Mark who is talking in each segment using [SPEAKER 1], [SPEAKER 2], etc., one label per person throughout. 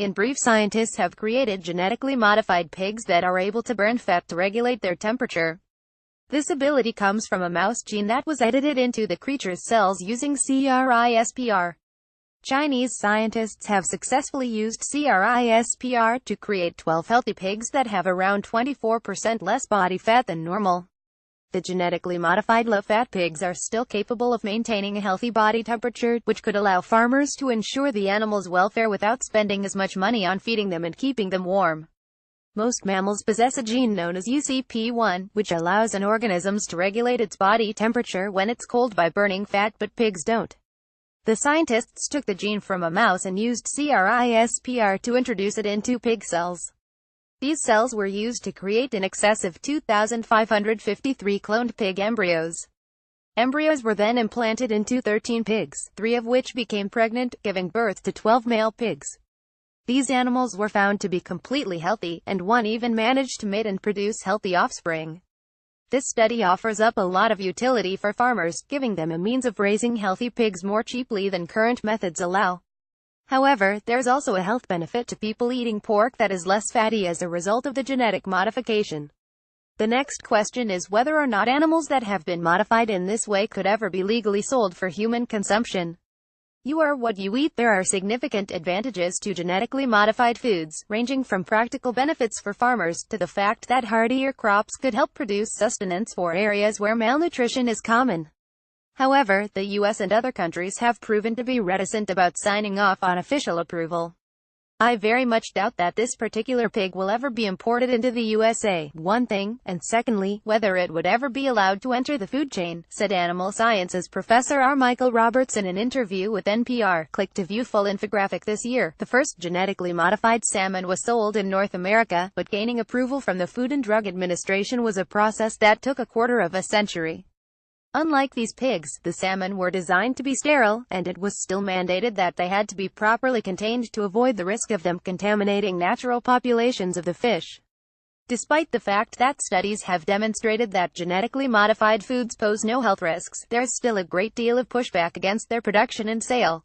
[SPEAKER 1] In brief, scientists have created genetically modified pigs that are able to burn fat to regulate their temperature. This ability comes from a mouse gene that was edited into the creature's cells using CRISPR. Chinese scientists have successfully used CRISPR to create 12 healthy pigs that have around 24% less body fat than normal. The genetically modified low-fat pigs are still capable of maintaining a healthy body temperature, which could allow farmers to ensure the animals' welfare without spending as much money on feeding them and keeping them warm. Most mammals possess a gene known as UCP1, which allows an organism to regulate its body temperature when it's cold by burning fat, but pigs don't. The scientists took the gene from a mouse and used CRISPR to introduce it into pig cells. These cells were used to create in excess of 2,553 cloned pig embryos. Embryos were then implanted into 13 pigs, 3 of which became pregnant, giving birth to 12 male pigs. These animals were found to be completely healthy, and one even managed to mate and produce healthy offspring. This study offers up a lot of utility for farmers, giving them a means of raising healthy pigs more cheaply than current methods allow. However, there's also a health benefit to people eating pork that is less fatty as a result of the genetic modification. The next question is whether or not animals that have been modified in this way could ever be legally sold for human consumption. You are what you eat. There are significant advantages to genetically modified foods, ranging from practical benefits for farmers, to the fact that hardier crops could help produce sustenance for areas where malnutrition is common. However, the US and other countries have proven to be reticent about signing off on official approval. I very much doubt that this particular pig will ever be imported into the USA, one thing, and secondly, whether it would ever be allowed to enter the food chain, said animal sciences professor R. Michael Roberts in an interview with NPR. Click to view full infographic. This year, the first genetically modified salmon was sold in North America, but gaining approval from the Food and Drug Administration was a process that took a quarter of a century. Unlike these pigs, the salmon were designed to be sterile, and it was still mandated that they had to be properly contained to avoid the risk of them contaminating natural populations of the fish. Despite the fact that studies have demonstrated that genetically modified foods pose no health risks, there's still a great deal of pushback against their production and sale.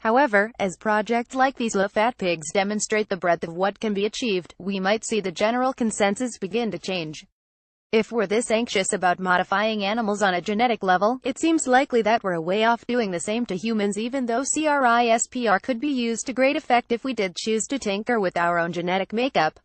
[SPEAKER 1] However, as projects like these low-fat pigs demonstrate the breadth of what can be achieved, we might see the general consensus begin to change. If we're this anxious about modifying animals on a genetic level, it seems likely that we're way off doing the same to humans, even though CRISPR could be used to great effect if we did choose to tinker with our own genetic makeup.